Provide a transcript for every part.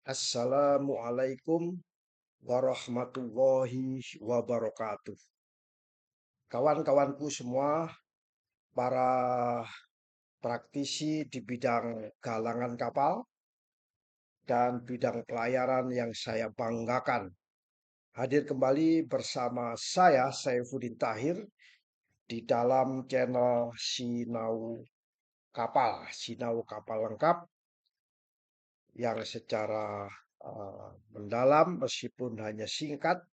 Assalamualaikum warahmatullahi wabarakatuh. Kawan-kawanku semua, para praktisi di bidang galangan kapal dan bidang pelayaran yang saya banggakan. Hadir kembali bersama saya, Saifuddin Tahir, di dalam channel Sinau Kapal Lengkap, yang secara mendalam meskipun hanya singkat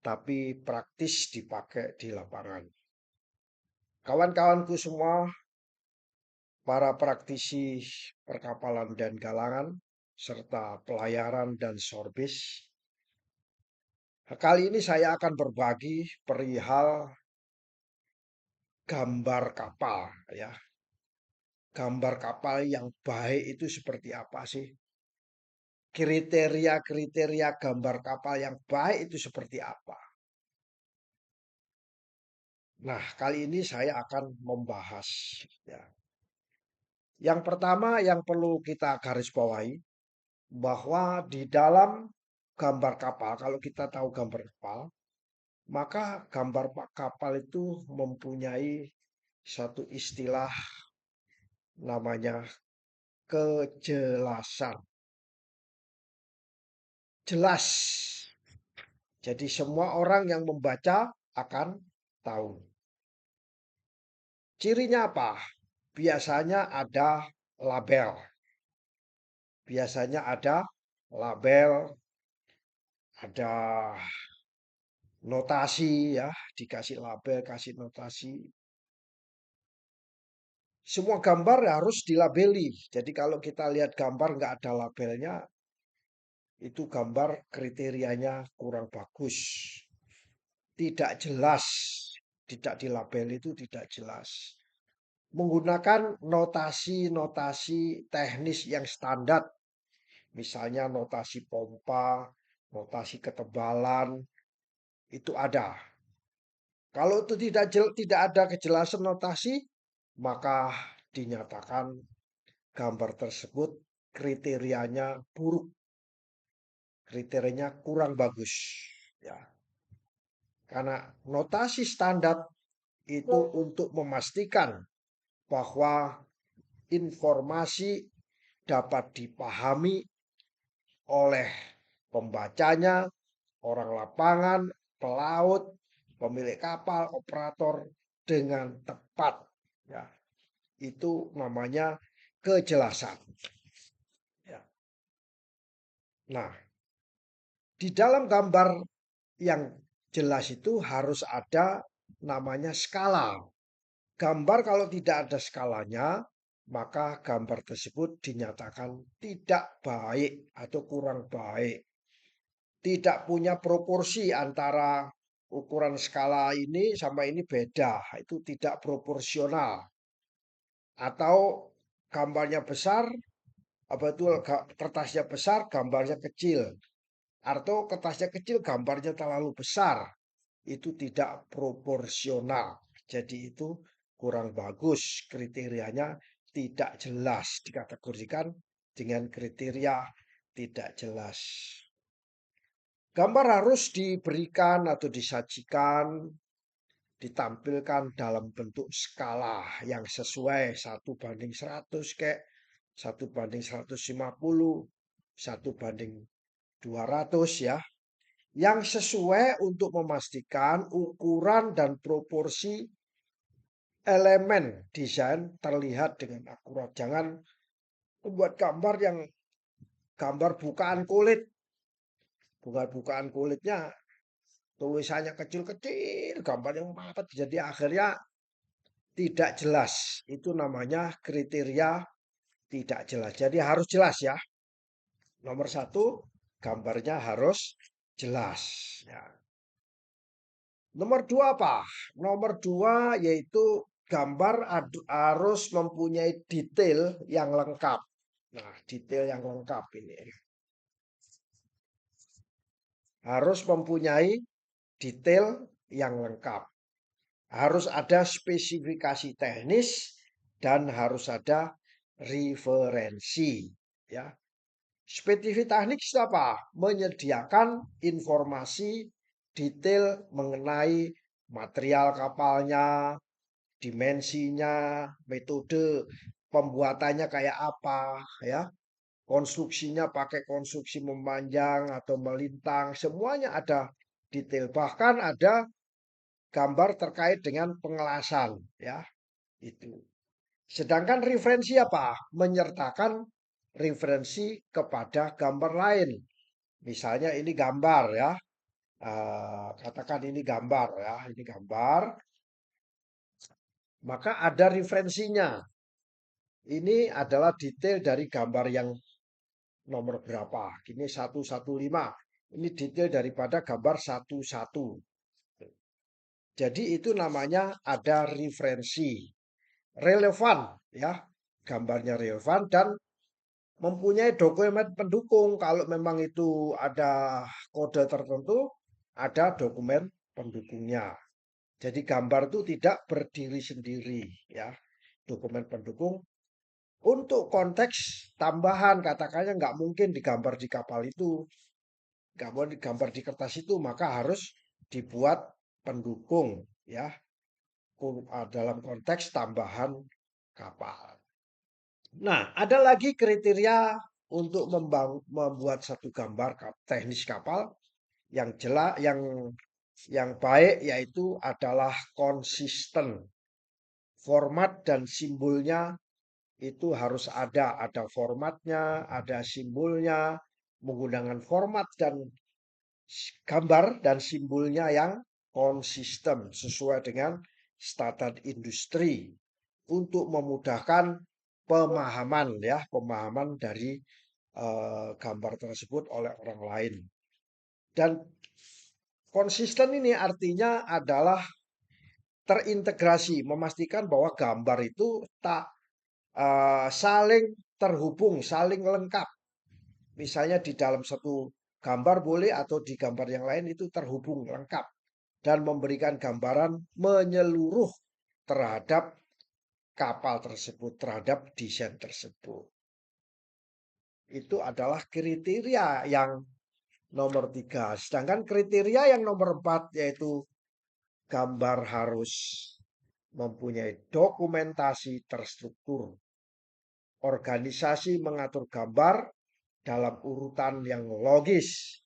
tapi praktis dipakai di lapangan. Kawan-kawanku semua, para praktisi perkapalan dan galangan, serta pelayaran dan sorbis. Kali ini saya akan berbagi perihal gambar kapal, ya. Gambar kapal yang baik itu seperti apa sih? Kriteria-kriteria gambar kapal yang baik itu seperti apa? Nah, kali ini saya akan membahas, ya. Yang pertama yang perlu kita garis bawahi bahwa di dalam gambar kapal, kalau kita tahu gambar kapal, maka gambar kapal itu mempunyai satu istilah namanya kejelasan. Jelas. Jadi semua orang yang membaca akan tahu. Cirinya apa? Biasanya ada label. Biasanya ada label, ada notasi, ya, dikasih label, kasih notasi. Semua gambar harus dilabeli. Jadi kalau kita lihat gambar nggak ada labelnya, itu gambar kriterianya kurang bagus. Tidak jelas. Tidak dilabel itu tidak jelas. Menggunakan notasi-notasi teknis yang standar. Misalnya notasi pompa, notasi ketebalan, itu ada. Kalau itu tidak ada kejelasan notasi, maka dinyatakan gambar tersebut kriterianya buruk, kriterianya kurang bagus, ya. Karena notasi standar itu untuk memastikan bahwa informasi dapat dipahami oleh pembacanya, orang lapangan, pelaut, pemilik kapal, operator dengan tepat, ya. Itu namanya kejelasan, ya. Nah, di dalam gambar yang jelas itu harus ada namanya skala. Gambar kalau tidak ada skalanya, maka gambar tersebut dinyatakan tidak baik atau kurang baik. Tidak punya proporsi antara ukuran skala ini sama ini beda. Itu tidak proporsional. Atau gambarnya besar, betul kertasnya besar, gambarnya kecil. Atau kertasnya kecil, gambarnya terlalu besar. Itu tidak proporsional. Jadi itu kurang bagus, kriterianya tidak jelas, dikategorikan dengan kriteria tidak jelas. Gambar harus diberikan atau disajikan, ditampilkan dalam bentuk skala yang sesuai 1:100 kayak 1:150, 1:200, ya. Yang sesuai untuk memastikan ukuran dan proporsi elemen desain terlihat dengan akurat. Jangan membuat gambar yang gambar bukaan kulit. Bukaan kulitnya tulisannya kecil-kecil, gambarnya mepet, jadi akhirnya tidak jelas. Itu namanya kriteria tidak jelas. Jadi harus jelas, ya. Nomor satu, gambarnya harus jelas, ya. Nomor dua apa? Nomor dua yaitu gambar harus mempunyai detail yang lengkap. Nah, detail yang lengkap ini harus mempunyai detail yang lengkap. Harus ada spesifikasi teknis dan harus ada referensi, ya. Spesifik teknik itu apa? Menyediakan informasi detail mengenai material kapalnya, dimensinya, metode pembuatannya kayak apa, ya. Konstruksinya pakai konstruksi memanjang atau melintang, semuanya ada detail. Bahkan ada gambar terkait dengan pengelasan, ya, itu. Sedangkan referensi apa? Menyertakan referensi kepada gambar lain. Misalnya ini gambar ya, katakan ini gambar ya, ini gambar, maka ada referensinya. Ini adalah detail dari gambar yang nomor berapa. Ini 115. Ini detail daripada gambar 11. Jadi itu namanya ada referensi. Relevan ya. Gambarnya relevan dan mempunyai dokumen pendukung. Kalau memang itu ada kode tertentu, ada dokumen pendukungnya. Jadi gambar itu tidak berdiri sendiri ya. Dokumen pendukung untuk konteks tambahan, katakannya nggak mungkin digambar di kapal itu, nggak boleh digambar di kertas itu, maka harus dibuat pendukung ya dalam konteks tambahan kapal. Nah, ada lagi kriteria untuk membuat satu gambar teknis kapal yang jelas, yang baik, yaitu adalah konsisten. Format dan simbolnya itu harus ada formatnya, ada simbolnya, menggunakan format dan gambar dan simbolnya yang konsisten sesuai dengan standar industri untuk memudahkan pemahaman ya, pemahaman dari gambar tersebut oleh orang lain. Dan konsisten ini artinya adalah terintegrasi, memastikan bahwa gambar itu tak saling terhubung, saling lengkap. Misalnya di dalam satu gambar boleh atau di gambar yang lain itu terhubung lengkap dan memberikan gambaran menyeluruh terhadap kapal tersebut, terhadap desain tersebut. Itu adalah kriteria yang nomor 3. Sedangkan kriteria yang nomor 4 yaitu gambar harus mempunyai dokumentasi terstruktur. Organisasi mengatur gambar dalam urutan yang logis.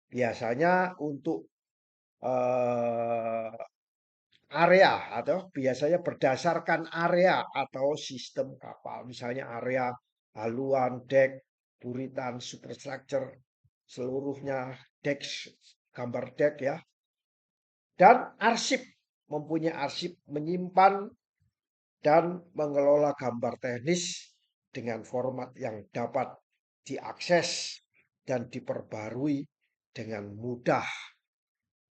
Biasanya untuk eh, area atau biasanya berdasarkan area atau sistem kapal. Misalnya area haluan, dek, buritan, superstructure, seluruhnya dek, gambar dek ya. Dan arsip, mempunyai arsip menyimpan dan mengelola gambar teknis dengan format yang dapat diakses dan diperbarui dengan mudah.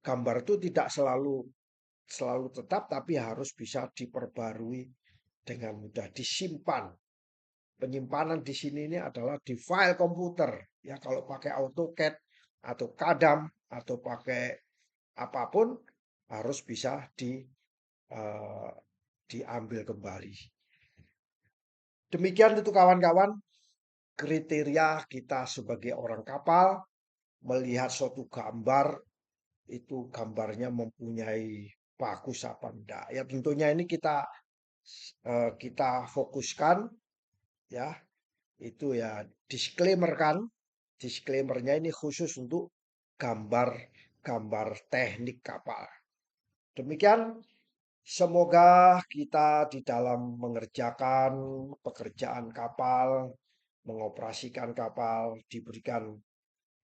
Gambar itu tidak selalu tetap, tapi harus bisa diperbarui dengan mudah, disimpan. Penyimpanan di sini ini adalah di file komputer. Ya, kalau pakai AutoCAD atau Kadam atau pakai apapun harus bisa diambil kembali. Demikian itu kawan-kawan, kriteria kita sebagai orang kapal melihat suatu gambar itu gambarnya mempunyai bagus apa enggak. Ya tentunya ini kita fokuskan ya, itu ya disclaimer kan. Disclaimernya ini khusus untuk gambar-gambar teknik kapal. Demikian, semoga kita di dalam mengerjakan pekerjaan kapal, mengoperasikan kapal, diberikan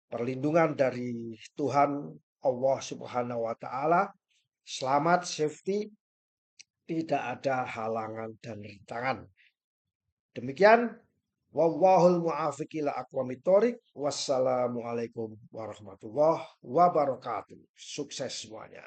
perlindungan dari Tuhan Allah Subhanahu wa taala. Selamat, safety, tidak ada halangan dan rintangan. Demikian, wallahul muwaffiq ila aqwamit thoriq. Wassalamualaikum warahmatullahi wabarakatuh. Sukses semuanya.